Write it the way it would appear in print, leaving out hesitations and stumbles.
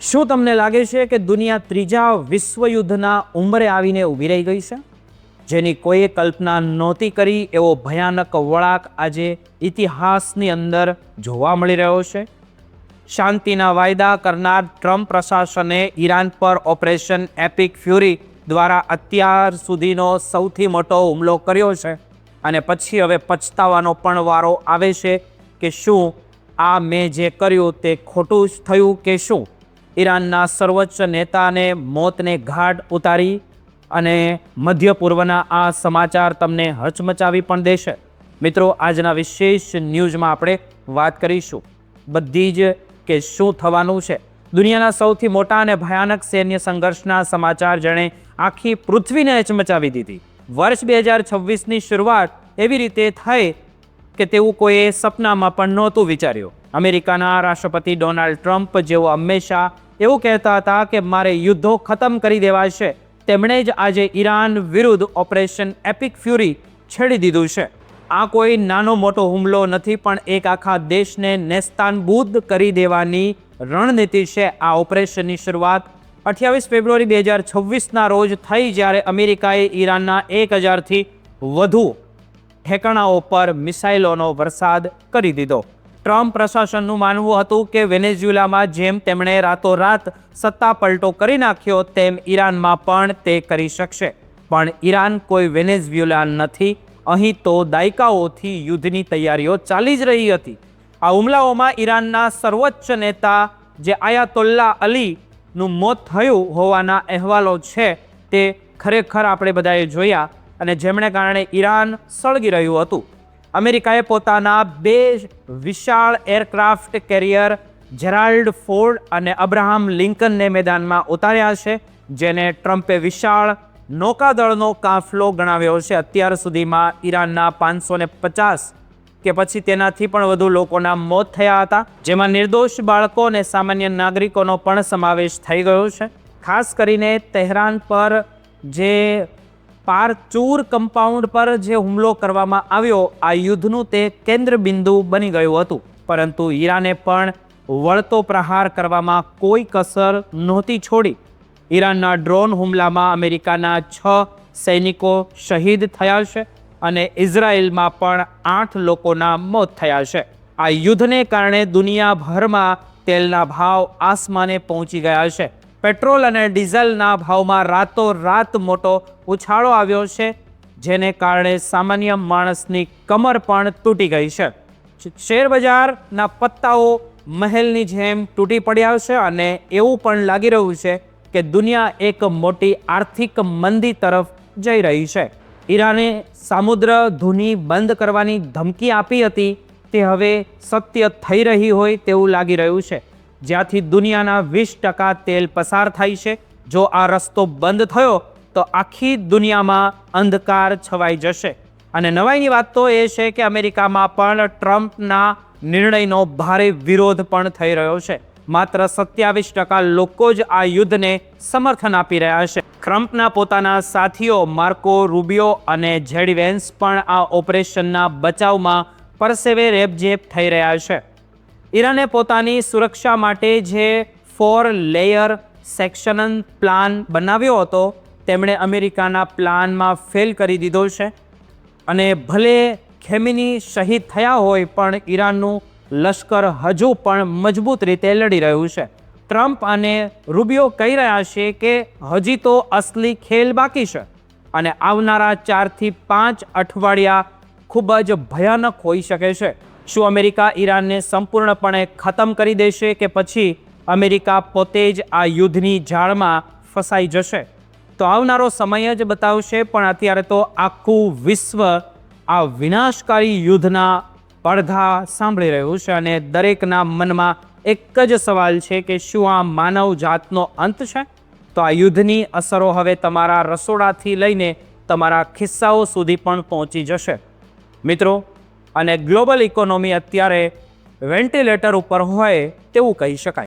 શું તમને લાગે છે કે દુનિયા ત્રીજા વિશ્વયુદ્ધના ઉંબરે આવીને ઊભી રહી ગઈ છે? જેની કોઈએ કલ્પના નહોતી કરી એવો ભયાનક વળાંક આજે ઇતિહાસની અંદર જોવા મળી રહ્યો છે. શાંતિના વાયદા કરનાર ટ્રમ્પ પ્રશાસને ઈરાન પર ઓપરેશન એપિક ફ્યુરી દ્વારા અત્યાર સુધીનો સૌથી મોટો હુમલો કર્યો છે અને પછી હવે પછતાવાનો પણ વારો આવે છે કે શું આ મેં જે કર્યું તે ખોટું જ થયું કે શું. ઈરાનના સર્વોચ્ચ નેતાને મોતને ઘાટ ઉતારી અને મધ્ય પૂર્વના આ સમાચાર તમને હચમચાવી પણ દેશે. મિત્રો, આજના વિશેષ ન્યૂઝમાં આપણે વાત કરીશું બધી જ કે શું થવાનું છે. દુનિયાના સૌથી મોટા અને ભયાનક સૈન્ય સંઘર્ષના સમાચાર જેણે આખી પૃથ્વીને હચમચાવી દીધી. વર્ષ 2026ની શરૂઆત એવી રીતે થઈ કે તેવું કોઈએ સપનામાં પણ નહોતું વિચાર્યું. અમેરિકાના રાષ્ટ્રપતિ ડોનાલ્ડ ટ્રમ્પ જેઓ હંમેશા એવું કહેતા હતા કે મારે યુદ્ધો ખતમ કરી દેવા છે, તેમણે જ આજે ઈરાન વિરુદ્ધ ઓપરેશન એપિક ફ્યુરી છેડી દીધું છે. આ કોઈ નાનો મોટો હુમલો નથી, પણ એક આખા દેશને નેસ્તાનબૂદ કરી દેવાની રણનીતિ છે. આ ઓપરેશનની શરૂઆત 28 ફેબ્રુઆરી 2026ના રોજ થઈ, જ્યારે અમેરિકાએ ઈરાનના 1000થી વધુ ઠેકાણાઓ પર મિસાઇલોનો વરસાદ કરી દીધો. ટ્રમ્પ પ્રશાસનનું માનવું હતું કે વેનેઝુએલામાં જેમ તેમણે રાતોરાત સત્તા પલટો કરી નાખ્યો તેમ ઈરાનમાં પણ તે કરી શકશે. પણ ઈરાન કોઈ વેનેઝુએલા નથી. અહીં તો દાયકાઓથી યુદ્ધની તૈયારીઓ ચાલી જ રહી હતી. આ હુમલાઓમાં ઈરાનના સર્વોચ્ચ નેતા જે આયાતોલ્લા અલીનું મોત થયું હોવાના અહેવાલો છે તે ખરેખર આપણે બધાએ જોયા અને જેમણે કારણે ઈરાન સળગી રહ્યું હતું. અમેરિકાએ પોતાના 2 વિશાળ એરક્રાફ્ટ કેરિયર જેરાલ્ડ ફોર્ડ અને અબ્રાહમ લિંકનને મેદાનમાં ઉતાર્યા છે, જેને ટ્રમ્પે વિશાળ નૌકાદળનો કાફલો ગણાવ્યો છે. અત્યાર સુધીમાં ઈરાનના 550 કે પછી તેનાથી પણ વધુ લોકોના મોત થયા હતા, જેમાં નિર્દોષ બાળકો અને સામાન્ય નાગરિકોનો પણ સમાવેશ થઈ ગયો છે. ખાસ કરીને તહેરાન પર જે પારચૂર કમ્પાઉન્ડ પર જે હુમલો કરવામાં આવ્યો, આ યુદ્ધનું તે કેન્દ્ર બિંદુ બની ગયું હતું. પરંતુ ઈરાને પણ વળતો પ્રહાર કરવામાં કોઈ કસર નહોતી છોડી. ઈરાનના ડ્રોન હુમલામાં અમેરિકાના 6 સૈનિકો શહીદ થયા છે અને ઇઝરાયલમાં પણ 8 લોકોના મોત થયા છે. આ યુદ્ધને કારણે દુનિયાભરમાં તેલના ભાવ આસમાને પહોંચી ગયા છે. પેટ્રોલ અને ડીઝલના ભાવમાં રાતોરાત મોટો ઉછાળો આવ્યો છે, જેને કારણે સામાન્ય માણસની કમર પણ તૂટી ગઈ છે. શેરબજારના પત્તાઓ મહેલની જેમ તૂટી પડ્યા છે અને એવું પણ લાગી રહ્યું છે કે દુનિયા એક મોટી આર્થિક મંદી તરફ જઈ રહી છે. ઈરાને સામુદ્ર ધુની બંધ કરવાની ધમકી આપી હતી, તે હવે સત્ય થઈ રહી હોય તેવું લાગી રહ્યું છે. જ્યાંથી દુનિયાના 20% તેલ પસાર થાય છે, જો આ રસ્તો બંધ થયો તો આખી દુનિયામાં અંધકાર છવાઈ જશે. અને નવાઈની વાત તો એ છે કે અમેરિકામાં પણ ટ્રમ્પના નિર્ણયનો ભારે વિરોધ પણ થઈ રહ્યો છે. માત્ર 27% લોકો જ આ યુદ્ધને સમર્થન આપી રહ્યા છે. ટ્રમ્પના પોતાના સાથીઓ માર્કો રૂબિયો અને જેડી વેન્સ પણ આ ઓપરેશનના બચાવમાં પરસેવે રેબઝેબ થઈ રહ્યા છે. ઈરાને પોતાની સુરક્ષા માટે જે 4 લેયર સેક્શન પ્લાન બનાવ્યો હતો, તેમણે અમેરિકાના પ્લાનમાં ફેલ કરી દીધો છે. અને ભલે ખેમેની શહીદ થયા હોય, પણ ઈરાનનું લશ્કર હજુ પણ મજબૂત રીતે લડી રહ્યું છે. ટ્રમ્પ અને રૂબિયો કહી રહ્યા છે કે હજી તો અસલી ખેલ બાકી છે અને આવનારા 4 થી 5 અઠવાડિયા ખૂબ જ ભયાનક હોઈ શકે છે. શું અમેરિકા ઈરાનને સંપૂર્ણપણે ખતમ કરી દેશે કે પછી અમેરિકા પોતે જ આ યુદ્ધની જાળમાં ફસાઈ જશે? તો આવનારો સમય જ બતાવશે. પણ અત્યારે તો આખું વિશ્વ આ વિનાશકારી યુદ્ધના પડઘા સાંભળી રહ્યું છે અને દરેકના મનમાં એક જ સવાલ છે કે શું આ માનવ જાતનો અંત છે? તો આ યુદ્ધની અસરો હવે તમારા રસોડાથી લઈને તમારા ખિસ્સાઓ સુધી પણ પહોંચી જશે. મિત્રો, અને ગ્લોબલ ઇકોનોમી અત્યારે વેન્ટિલેટર ઉપર હોય તેવું કહી શકાય.